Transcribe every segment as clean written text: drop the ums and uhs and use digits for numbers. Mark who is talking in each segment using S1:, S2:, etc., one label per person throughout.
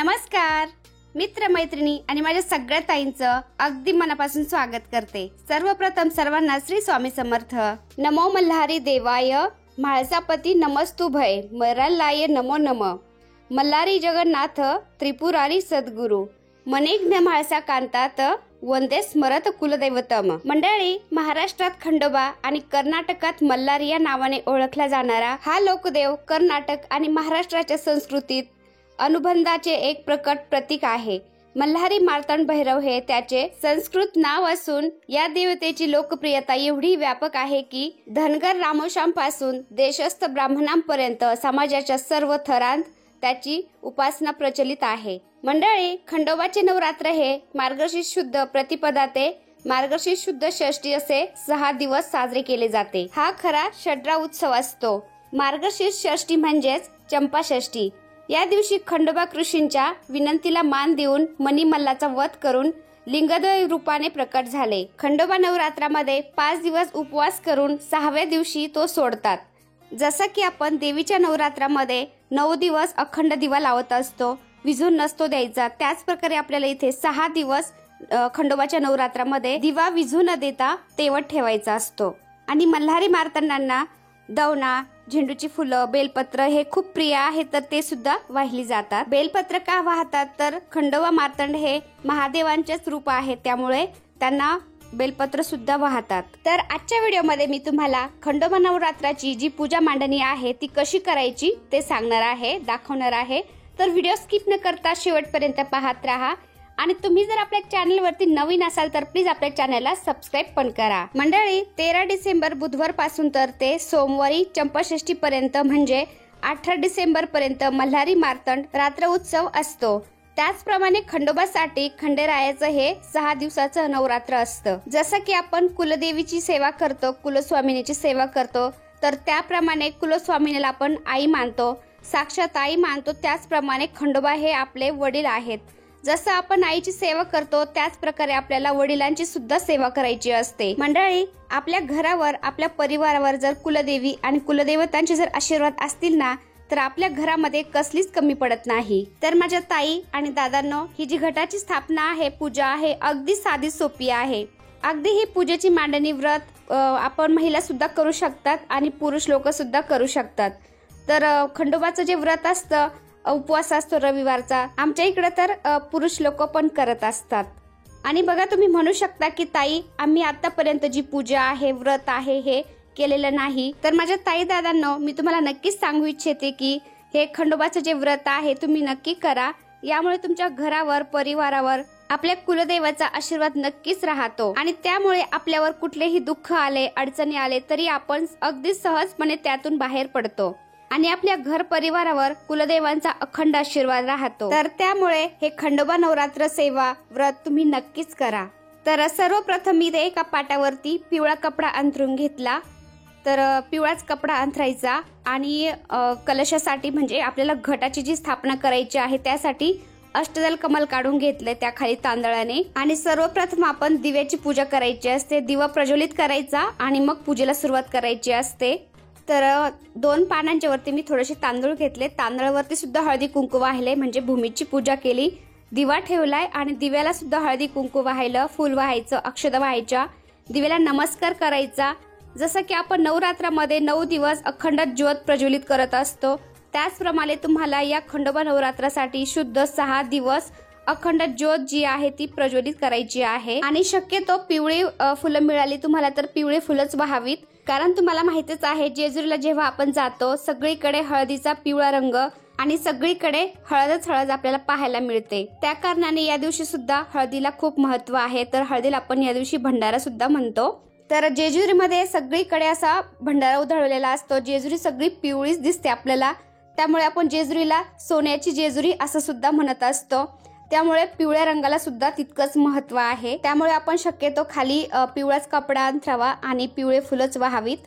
S1: नमस्कार मित्र मैत्रिणी आणि माझ्या सगळ्या ताईंचं अगदी मनापासून स्वागत करते। सर्वप्रथम सर्वांना श्री स्वामी समर्थ। नमो मल्हारी देवाय म्हाळसापती नमस्तुभय मरालाय नमो नम मल्हारी जगन्नाथ त्रिपुरारी सद्गुरु मनेज्ञ म्हाळसा कांतात वंदे स्मरत कुलदैवतम। मंडळी, महाराष्ट्रात खंडोबा आणि कर्नाटकात मल्हारी या नावाने ओळखला जाणारा हा लोकदेव कर्नाटक आणि महाराष्ट्राच्या संस्कृतीत अनुबंधाचे एक प्रकट प्रतीक आहे। मल्हारी मार्तंड भैरव हे त्याचे संस्कृत नाव असून या देवतेची लोकप्रियता एवढी व्यापक आहे की धनगर रामोशांपासून देशस्थ ब्राह्मणांपर्यंत समाजाच्या सर्व थरांत त्याची उपासना प्रचलित आहे। मंडळी, खंडोबाचे नवरात्र हे मार्गशीर्ष शुद्ध प्रतिपदा ते मार्गशीर्ष शुद्ध षष्ठी असे 6 दिवस साजरे केले जाते। हा खरा षड्रा उत्सव असतो। मार्गशीर्ष षष्ठी म्हणजेच चंपा षष्ठी। या दिवशी खंडोबा ऋषींच्या विनंतीला मान देऊन मणिमल्लाचा वध करून लिंगद्वय रूपाने प्रकट झाले। खंडोबा नवरात्रामध्ये 5 दिवस उपवास करून 6व्या दिवशी तो सोडतात। जसं की आपण देवीच्या नवरात्रामध्ये 9 दिवस अखंड दिवा लावत असतो, विझून नसतो द्यायचा, त्याच प्रकारे आपल्याला इथे 6 दिवस खंडोबाच्या नवरात्रामध्ये दिवा विझू न देता तेवत ठेवायचा असतो। आणि मल्हारी मार्तंडांना दवना, झेंडूची फुलं, बेलपत्र हे खूप प्रिय आहे, तर ते सुद्धा वाहिली जातात। बेलपत्र का वाहतात तर खंडोबा मार्तंड हे महादेवांचेच रूप आहे, त्यामुळे त्यांना बेलपत्र सुद्धा वाहतात। तर आजच्या व्हिडिओमध्ये मी तुम्हाला खंडोबा नवरात्राची जी पूजा मांडणी आहे ती कशी करायची ते सांगणार आहे, दाखवणार आहे। तर व्हिडिओ स्किप न करता शेवटपर्यंत पाहत राहा। आणि तुम्ही जर आपल्या चॅनलवरती नवीन असाल तर प्लीज आपल्या चॅनलला सबस्क्राईब पण करा। मंडळी, 13 डिसेंबर बुधवार पासून तर ते सोमवारी चंपाषष्ठी पर्यंत म्हणजे 18 डिसेंबर पर्यंत मल्हारी मार्तंड रात्र उत्सव असतो। त्याचप्रमाणे खंडोबासाठी खंडेरायाचं हे 6 दिवसाचं नवरात्र असतं। जसं की आपण कुलदेवीची सेवा करतो, कुलस्वामिनीची सेवा करतो, तर त्याप्रमाणे कुलस्वामिनीला आपण आई मानतो, साक्षात आई मानतो। त्याचप्रमाणे खंडोबा हे आपले वडील आहेत। जसं आपण आईची सेवा करतो त्याच प्रकारे आपल्याला वडिलांची सुद्धा सेवा करायची असते। मंडळी, आपल्या घरावर, आपल्या परिवारावर जर कुलदेवी आणि कुलदेवतांचे जर आशीर्वाद असतील ना, तर आपल्या घरामध्ये कसलीच कमी पडत नाही। तर माझ्या ताई आणि दादांनो, ही जी घटाची स्थापना आहे, पूजा आहे, अगदी साधी सोपी आहे। अगदी ही पूजेची मांडणी व्रत आपण महिला सुद्धा करू शकतात आणि पुरुष लोक सुद्धा करू शकतात। तर खंडोबाचं जे व्रत असतं, उपवास असतो रविवारचा, आमच्या इकडे तर पुरुष लोक पण करत असतात। आणि बघा, तुम्ही म्हणू शकता की ताई, आम्ही आतापर्यंत जी पूजा आहे, व्रत आहे, हे केलेलं नाही। तर माझ्या ताई दादांनो, मी तुम्हाला नक्कीच सांगू इच्छिते की हे खंडोबाचं जे व्रत आहे तुम्ही नक्की करा। यामुळे तुमच्या घरावर, परिवारावर आपल्या कुलदेवाचा आशीर्वाद नक्कीच राहतो आणि त्यामुळे आपल्यावर कुठलेही दुःख आले, अडचणी आले तरी आपण अगदी सहजपणे त्यातून बाहेर पडतो आणि आपल्या घर परिवारावर कुलदेवांचा अखंड आशीर्वाद राहतो। तर त्यामुळे हे खंडोबा नवरात्र सेवा व्रत तुम्ही नक्कीच करा। तर सर्वप्रथम मी एका पाटावरती पिवळा कपडा अंथरून घेतला। तर पिवळाच कपडा अंथरायचा आणि कलशासाठी म्हणजे आपल्याला घटाची जी स्थापना करायची आहे त्यासाठी अष्टदल कमल काढून घेतले त्या खाली तांदळाने। आणि सर्वप्रथम आपण दिव्याची पूजा करायची असते, दिवा प्रज्वलित करायचा आणि मग पूजेला सुरुवात करायची असते। तर 2 पानांच्या वरती मी थोडेसे तांदूळ घेतले, तांदळावरती सुद्धा हळदी कुंकू वाहिले, म्हणजे भूमीची पूजा केली, दिवा ठेवलाय आणि दिव्याला सुद्धा हळदी कुंकू वाहिलं, फुल वाहायचं, अक्षता वाहायच्या, दिव्याला नमस्कार करायचा। जसं की आपण नवरात्रामध्ये 9 दिवस अखंड ज्योत प्रज्वलित करत असतो, त्याचप्रमाणे तुम्हाला या खंडोबा नवरात्रासाठी शुद्ध 6 दिवस अखंड ज्योत जी आहे ती प्रज्वलित करायची आहे। आणि शक्यतो पिवळी फुलं मिळाली तुम्हाला तर पिवळी फुलंच वाहावीत, कारण तुम्हाला माहितीच आहे जेजुरीला जेव्हा आपण जातो सगळीकडे हळदीचा पिवळा रंग आणि सगळीकडे हळदच हळद आपल्याला पाहायला मिळते। त्या कारणाने या दिवशी सुद्धा हळदीला खूप महत्व आहे। तर हळदीला आपण या दिवशी भंडारा सुद्धा म्हणतो। तर जेजुरीमध्ये सगळीकडे असा भंडारा उधळलेला असतो, जेजुरी सगळी पिवळीच दिसते आपल्याला, त्यामुळे आपण जेजुरीला सोन्याची जेजुरी असं सुद्धा म्हणत असतो। त्यामुळे पिवळ्या रंगाला सुद्धा तितकंच महत्व आहे। त्यामुळे आपण शक्यतो खाली पिवळाच कपडा अंथरावा आणि पिवळे फुलंच वाहावीत।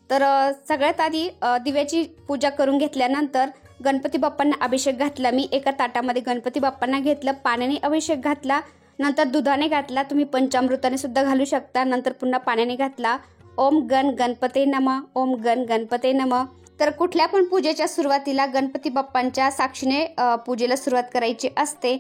S1: तर सगळ्यात आधी दिव्याची पूजा करून घेतल्यानंतर गणपती बाप्पांना अभिषेक घातला। मी एका ताटामध्ये गणपती बाप्पांना घेतलं, पाण्याने अभिषेक घातला, नंतर दुधाने घातला, तुम्ही पंचामृताने सुद्धा घालू शकता, नंतर पुन्हा पाण्याने घातला। ओम गण गणपते नमः, ओम गण गणपते नमः। तर कुठल्या पण पूजेच्या सुरुवातीला गणपती बाप्पांच्या साक्षीने पूजेला सुरुवात करायची असते।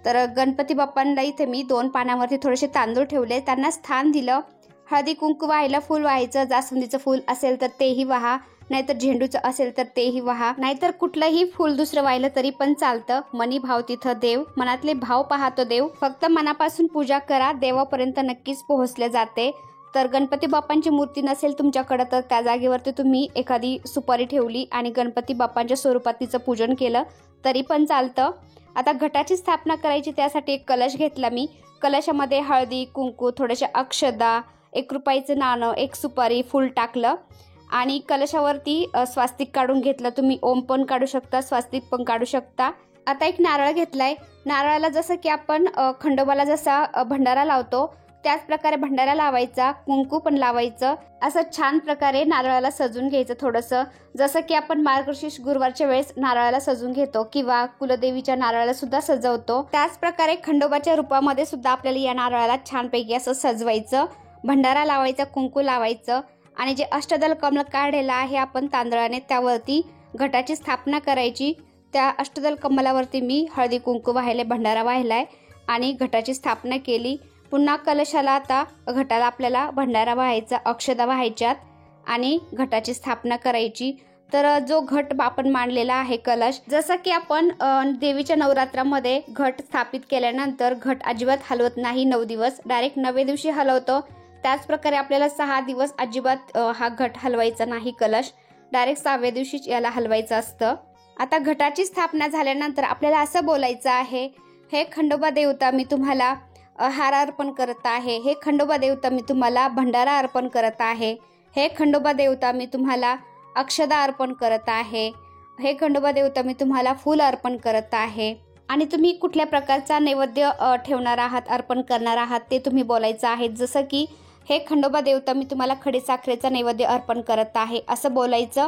S1: तर गणपती बाप्पांना इथे मी 2 पानावरती थोडेसे तांदूळ ठेवले, त्यांना स्थान दिलं। हळदी कुंकू वाहायला फूल व्हायचं, जास्वंदीचं फूल असेल तर तेही वाहा, नाहीतर झेंडूचं असेल तर तेही वाहा, नाहीतर कुठलंही फूल दुसरं वाहिलं तरी पण चालतं। मनी भाव तिथं देव, मनातले भाव पाहतो देव। फक्त मनापासून पूजा करा, देवापर्यंत नक्कीच पोहोचले जाते। तर गणपती बाप्पांची मूर्ती नसेल तुमच्याकडे तर त्या जागेवरती तुम्ही एखादी सुपारी ठेवली आणि गणपती बाप्पांच्या स्वरूपात तिचं पूजन केलं तरी पण चालतं। आता घटाची स्थापना करायची, त्यासाठी एक कलश घेतला मी। कलशामध्ये हळदी कुंकू, थोडेसे अक्षदा, 1 रुपयाचं नाणं, 1 सुपारी, फूल टाकलं आणि कलशावरती स्वास्तिक काढून घेतलं। तुम्ही ओम पण काढू शकता, स्वास्तिक पण काढू शकता। आता एक नारळ घेतलाय, नारळाला जसं की आपण खंडोबाला जसा भंडारा लावतो त्याच प्रकारे भंडारा लावायचा, कुंकू पण लावायचं। असं छान प्रकारे नारळाला सजून घ्यायचं थोडंसं, जसं की आपण मार्गशीर्ष गुरुवारच्या वेळेस नारळाला सजून घेतो किंवा कुलदेवीच्या नारळाला सुद्धा सजवतो, त्याच प्रकारे खंडोबाच्या रूपामध्ये सुद्धा आपल्याला या नारळाला छानपैकी असं सजवायचं, भंडारा लावायचा, कुंकू लावायचं आणि जे अष्टदल कमल काढलेलं आहे आपण तांदळाने त्यावरती घटाची स्थापना करायची। त्या अष्टदल कमलावरती मी हळदी कुंकू वाहिले, भंडारा वाहिलाय आणि घटाची स्थापना केली। पुन्हा कलशाला आता घटाला आपल्याला भंडारा वाहायचा, अक्षदा वाहायच्यात आणि घटाची स्थापना करायची। तर जो घट आपण मांडलेला आहे कलश, जसं की आपण देवीच्या नवरात्रामध्ये घट स्थापित केल्यानंतर घट अजिबात हलवत नाही 9 दिवस, डायरेक्ट 9व्या दिवशी हलवतो। त्याच प्रकारे आपल्याला 6 दिवस अजिबात हा घट हलवायचा नाही, कलश डायरेक्ट 6व्या दिवशीच याला हलवायचं असतं। आता घटाची स्थापना झाल्यानंतर आपल्याला असं बोलायचं आहे, हे खंडोबा देवता मी तुम्हाला हार अर्पण करत आहे, हे खंडोबा देवता मी तुम्हाला भंडारा अर्पण करत आहे, हे खंडोबा देवता मी तुम्हाला अक्षदा अर्पण करत आहे, हे खंडोबा देवता मी तुम्हाला फूल अर्पण करत आहे। आणि तुम्ही कुठल्या प्रकारचा नैवेद्य ठेवणार आहात, अर्पण करणार आहात ते तुम्ही बोलायचं आहे। जसं की हे खंडोबा देवता मी तुम्हाला खडीसाखरेचा नैवेद्य अर्पण करत आहे असं बोलायचं।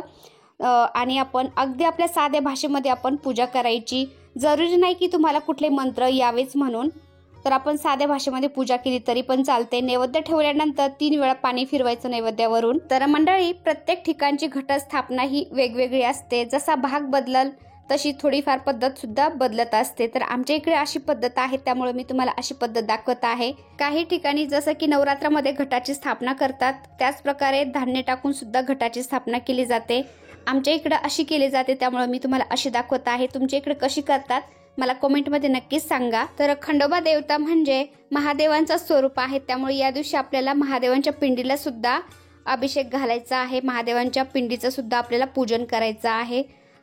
S1: आणि आपण अगदी आपल्या साध्या भाषेमध्ये आपण पूजा करायची, जरुरी नाही की तुम्हाला कुठले मंत्र यावेच म्हणून, तर आपण साध्या भाषेमध्ये पूजा केली तरी पण चालते। नैवेद्य ठेवल्यानंतर 3 वेळा पाणी फिरवायचं नैवेद्यावरून। तर मंडळी, प्रत्येक ठिकाणची घटस्थापना ही वेगवेगळी असते, जसा भाग बदलल तशी थोडीफार पद्धत सुद्धा बदलत असते। तर आमच्या इकडे अशी पद्धत आहे त्यामुळे मी तुम्हाला अशी पद्धत दाखवत आहे। काही ठिकाणी जसं की नवरात्रामध्ये घटाची स्थापना करतात, त्याच प्रकारे धान्य टाकून सुद्धा घटाची स्थापना केली जाते। आमच्या इकडे अशी केली जाते त्यामुळे मी तुम्हाला अशी दाखवत आहे। तुमच्या इकडे कशी करतात मला कमेंटमध्ये नक्कीच सांगा। तर खंडोबा देवता म्हणजे महादेवांचं स्वरूप आहे, त्यामुळे या दिवशी आपल्याला महादेवांच्या पिंडीला सुद्धा अभिषेक घालायचा आहे, महादेवांच्या पिंडीचं सुद्धा आपल्याला पूजन करायचं आहे।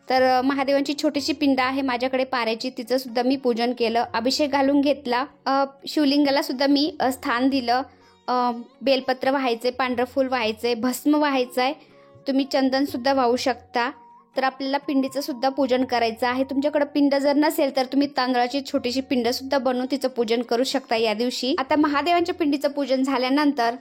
S1: तर महादेवांची छोटीशी पिंड आहे माझ्याकडे पाऱ्याची, तिचं सुद्धा मी पूजन केलं, अभिषेक घालून घेतला। शिवलिंगाला सुद्धा मी स्थान दिलं, बेलपत्र व्हायचे, पांढरं फूल व्हायचे, भस्म व्हायचंय, तुम्ही चंदन सुद्धा वाहू शकता। तर आपल्याला पिंडीचं सुद्धा पूजन करायचं आहे। तुमच्याकडे पिंड जर नसेल तर तुम्ही तांदळाची छोटीशी पिंड सुद्धा बनवून तिचं पूजन करू शकता या दिवशी। आता महादेवांच्या पिंडीचं पूजन झाल्यानंतर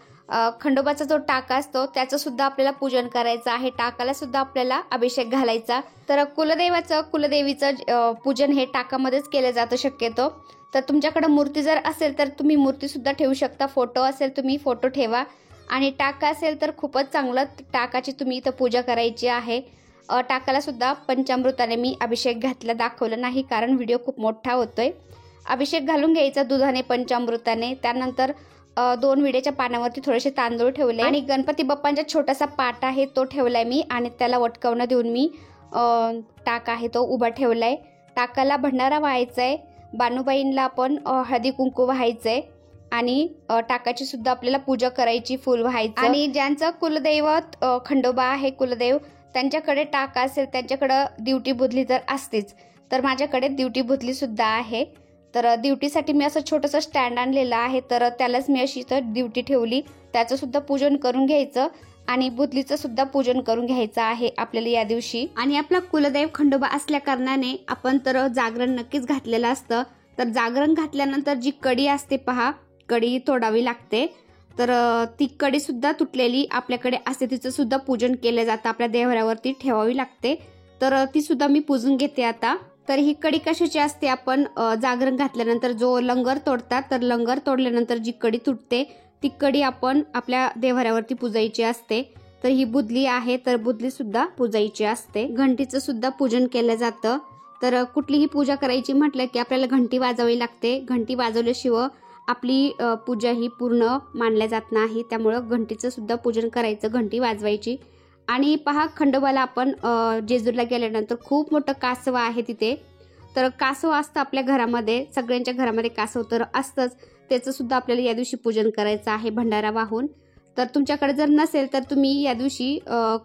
S1: खंडोबाचा जो टाका असतो त्याचं सुद्धा आपल्याला पूजन करायचं आहे, टाकाला सुद्धा आपल्याला अभिषेक घालायचा। तर कुलदेवीचं पूजन हे टाकामध्येच केलं जातं शक्यतो। तर तुमच्याकडे मूर्ती जर असेल तर तुम्ही मूर्ती सुद्धा ठेवू शकता, फोटो असेल तुम्ही फोटो ठेवा आणि टाका असेल तर खूपच चांगलं, टाकाची तुम्ही इथं पूजा करायची आहे। टाकाला सुद्धा पंचामृताने मी अभिषेक घातला, दाखवलं नाही कारण व्हिडिओ खूप मोठा होतोय। अभिषेक घालून घ्यायचा दुधाने, पंचामृताने। त्यानंतर 2 विड्याच्या पानावरती थोडेसे तांदूळ ठेवले आणि गणपती बाप्पांचा छोटासा पाट आहे तो ठेवलाय मी आणि त्याला वटकवणं देऊन मी टाक आहे तो उभा ठेवलाय। टाकाला भंडारा व्हायचाय, बानुबाईंना आपण हळदी कुंकू व्हायचंय आणि टाकाची सुद्धा आपल्याला पूजा करायची, फूल व्हायचं। आणि ज्यांचं कुलदैवत खंडोबा आहे, कुलदेव, त्यांच्याकडे टाका असेल, त्यांच्याकडे दिवटी बुधली तर असतेच, तर माझ्याकडे दिवटी बुधली सुद्धा आहे। तर दिवटीसाठी मी असं छोटंसं स्टँड आणलेलं आहे, तर त्यालाच मी अशी तर दिवटी ठेवली, त्याचं सुद्धा पूजन करून घ्यायचं आणि बुधलीचं सुद्धा पूजन करून घ्यायचं आहे आपल्याला या दिवशी। आणि आपला कुलदेव खंडोबा असल्या कारणाने आपण तर जागरण नक्कीच घातलेलं असतं। तर जागरण घातल्यानंतर जी कडी असते पहा, कडी तोडावी लागते, तर ती कडी सुद्धा तुटलेली आपल्याकडे असते, तिचं सुद्धा पूजन केलं जातं, आपल्या देव्हाऱ्यावरती ठेवावी लागते, तर ती सुद्धा मी पूजून घेते आता। तर ही कडी कशाची असते, आपण जागरण घातल्यानंतर जो लंगर तोडतात, तर लंगर तोडल्यानंतर जी कडी तुटते ती कडी आपण आपल्या देव्हाऱ्यावरती पूजायची असते। तर ही बुदली आहे, तर बुदली सुद्धा पूजायची असते. घंटीचं सुद्धा पूजन केलं जातं. तर कुठलीही पूजा करायची म्हटलं की आपल्याला घंटी वाजवावी लागते. घंटी वाजवल्याशिवाय आपली पूजा ही पूर्ण मानल्या जात नाही. त्यामुळं घंटीचं सुद्धा पूजन करायचं, घंटी वाजवायची. आणि पहा, खंडोबाला आपण जेजूरला गेल्यानंतर खूप मोठं कासव आहे तिथे. तर कासव असतं आपल्या घरामध्ये, सगळ्यांच्या घरामध्ये कासव तर असतंच. त्याचं सुद्धा आपल्याला या दिवशी पूजन करायचं आहे भंडारा वाहून. तर तुमच्याकडे जर नसेल तर तुम्ही या दिवशी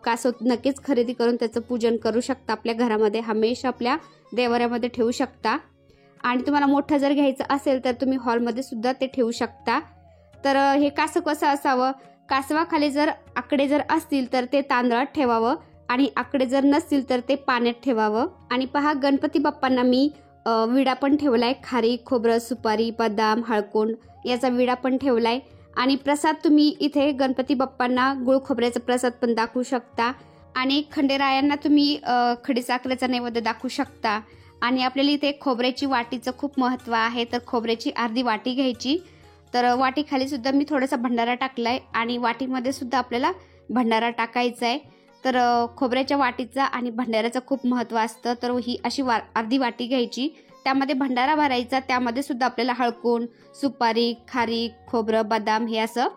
S1: कासव नक्कीच खरेदी करून त्याचं पूजन करू शकता. आपल्या घरामध्ये हमेशा आपल्या देवाऱ्यामध्ये ठेवू शकता. आणि तुम्हाला मोठं जर घ्यायचं असेल तर तुम्ही हॉलमध्ये सुद्धा ते ठेवू शकता. तर हे कासव कसं असावं, कासवाखाली जर आकडे जर असतील तर ते तांदळात ठेवावं आणि आकडे जर नसतील तर ते पाण्यात ठेवावं. आणि पहा, गणपती बाप्पांना मी विडा पण ठेवलाय. खारीक, खोबरं, सुपारी, बदाम, हळकुंड याचा विडा पण ठेवलाय. आणि प्रसाद तुम्ही इथे गणपती बाप्पांना गुळ खोबऱ्याचा प्रसाद पण दाखवू शकता. आणि खंडेरायांना तुम्ही खडीसाखरेचा नैवेद्य दाखवू शकता. आणि आपल्याला इथे खोबऱ्याची वाटीचं खूप महत्त्व आहे. तर खोबऱ्याची अर्धी वाटी घ्यायची. तर वाटीखाली सुद्धा मी थोडासा भंडारा टाकलाय आणि वाटीमध्ये सुद्धा आपल्याला भंडारा टाकायचा आहे. तर खोबऱ्याच्या वाटीचा आणि भंडाऱ्याचं खूप महत्त्व असतं. तर ही अशी अर्धी वाटी घ्यायची, त्यामध्ये भंडारा भरायचा. त्यामध्ये सुद्धा आपल्याला हळकुंड, सुपारी, खारीक, खोबरं, बदाम हे असं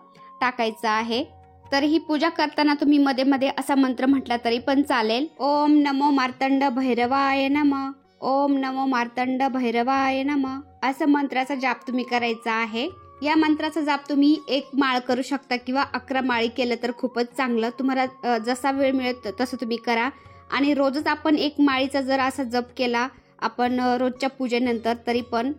S1: टाकायचं आहे. तर ही पूजा करताना तुम्ही मध्ये मध्ये असा मंत्र म्हटला तरी पण चालेल. ओम नमो मार्तंड भैरवाय नमः, ओम नमो मार्तंड भैरवाय नमः, असं मंत्राचा जाप तुम्ही करायचा आहे. या मंत्राचा जाप तुम्ही 1 माळ करू शकता किंवा 11 माळी केलं तर खूपच चांगलं. तुम्हाला जसा वेळ मिळेल तसं तुम्ही करा. आणि रोजच आपण 1 माळीचा जर असा जप केला आपण रोजच्या पूजेनंतर तरी पण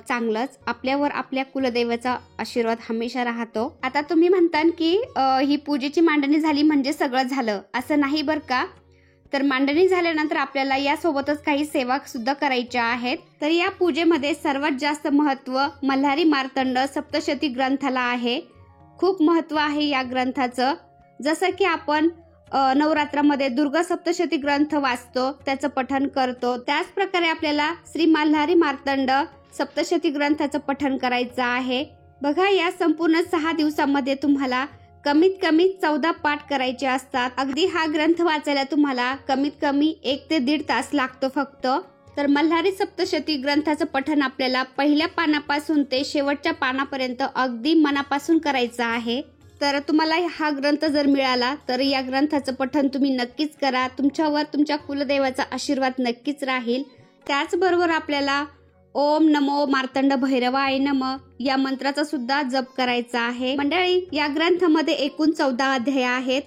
S1: चांगलंच. आपल्यावर आपल्या कुलदैवाचा आशीर्वाद हमेशा राहतो. आता तुम्ही म्हणता की ही पूजेची मांडणी झाली म्हणजे सगळं झालं, असं नाही बरं का. तर मांडणी झाल्यानंतर आपल्याला यासोबतच काही सेवा सुद्धा करायच्या आहेत. तर या पूजेमध्ये सर्वात जास्त महत्त्व मल्हारी मार्तंड सप्तशती ग्रंथाला आहे. खूप महत्त्व आहे या ग्रंथाचं. जसं की आपण नवरात्रामध्ये दुर्गा सप्तशती ग्रंथ वाचतो, त्याचं पठण करतो, त्याच प्रकारे आपल्याला श्री मल्हारी मार्तंड सप्तशती ग्रंथाचं पठण करायचं आहे. बघा, या संपूर्ण 6 दिवसामध्ये तुम्हाला कमीत कमी 14 पाठ करायचे असतात. अगदी हा ग्रंथ वाचायला तुम्हाला कमीत कमी 1 ते 1.5 तास लागतो फक्त. तर मल्हारी सप्तशती ग्रंथाचं पठण आपल्याला पहिल्या पानापासून ते शेवटच्या पानापर्यंत अगदी मनापासून करायचं आहे. तर तुम्हाला हा ग्रंथ जर मिळाला तर या ग्रंथाचं पठण तुम्ही नक्कीच करा. तुमच्यावर तुमच्या कुलदेवाचा आशीर्वाद नक्कीच राहील. त्याचबरोबर आपल्याला ओम नमो मार्तंड भैरवाय नमः या मंत्राचा सुद्धा जप करायचा आहे. मंडळी, या ग्रंथामध्ये एकूण 14 अध्याय आहेत.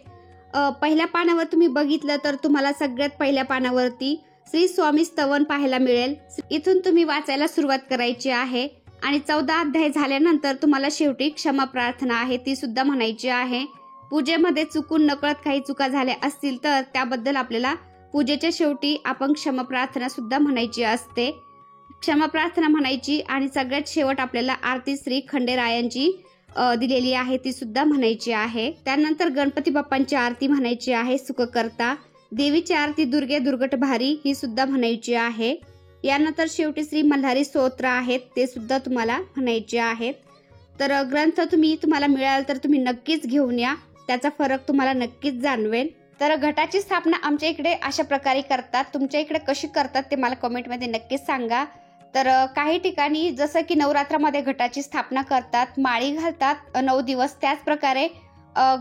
S1: पहिल्या पानावर तुम्ही बघितलं तर तुम्हाला सगळ्यात पहिल्या पानावरती श्री स्वामी स्तवन पाहायला मिळेल. इथून तुम्ही वाचायला सुरुवात करायची आहे. आणि 14 अध्याय झाल्यानंतर तुम्हाला शेवटी क्षमा प्रार्थना आहे ती सुद्धा म्हणायची आहे. पूजेमध्ये चुकून नकळत काही चुका झाल्या असतील तर त्याबद्दल आपल्याला पूजेच्या शेवटी आपण क्षमा प्रार्थना सुद्धा म्हणायची असते. क्षमा प्रार्थना म्हणायची आणि सगळ्यात शेवट आपल्याला आरती श्री खंडेरायांची दिलेली आहे ती सुद्धा म्हणायची आहे. त्यानंतर गणपती बाप्पांची आरती म्हणायची आहे, सुखकर्ता. देवीची आरती दुर्गे दुर्गट भारी ही सुद्धा म्हणायची आहे. यानंतर शेवटी श्री मल्हारी स्तोत्र आहेत ते सुद्धा तुम्हाला म्हणायचे आहेत. तर ग्रंथ तुम्हाला मिळाल तर तुम्ही नक्कीच घेऊन या, त्याचा फरक तुम्हाला नक्कीच जाणवेल. तर घटाची स्थापना आमच्या इकडे अशा प्रकारे करतात. तुमच्या इकडे कशी करतात ते मला कमेंटमध्ये नक्कीच सांगा. तर काही ठिकाणी जसं की नवरात्रामध्ये घटाची स्थापना करतात, माळी घालतात 9 दिवस, त्याच प्रकारे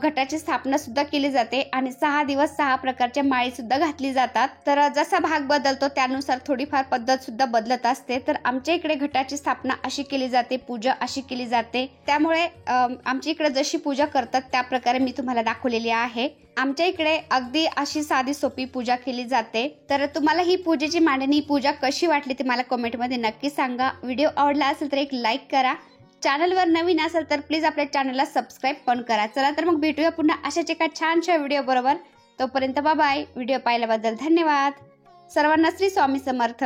S1: घटाची स्थापना सुद्धा केली जाते आणि 6 दिवस 6 प्रकारच्या माळी सुद्धा घातली जातात. तर जसा भाग बदलतो त्यानुसार थोडीफार पद्धत सुद्धा बदलत असते. तर आमच्या इकडे घटाची स्थापना अशी केली जाते, पूजा अशी केली जाते. त्यामुळे आमच्या इकडे जशी पूजा करतात त्या प्रकारे मी तुम्हाला दाखवलेली आहे. आमच्या इकडे अगदी अशी साधी सोपी पूजा केली जाते. तर तुम्हाला ही पूजेची मांडणी पूजा कशी वाटली ते मला कमेंटमध्ये नक्की सांगा. व्हिडिओ आवडला असेल तर एक लाईक करा. चॅनलवर नवीन असेल तर प्लीज आपल्या चॅनलला सबस्क्राईब पण करा. चला तर मग भेटूया पुन्हा अशाच एका छानशा व्हिडिओ बरोबर. तोपर्यंत बाय बाय. व्हिडिओ पाहिल्याबद्दल धन्यवाद. सर्वांना श्री स्वामी समर्थ.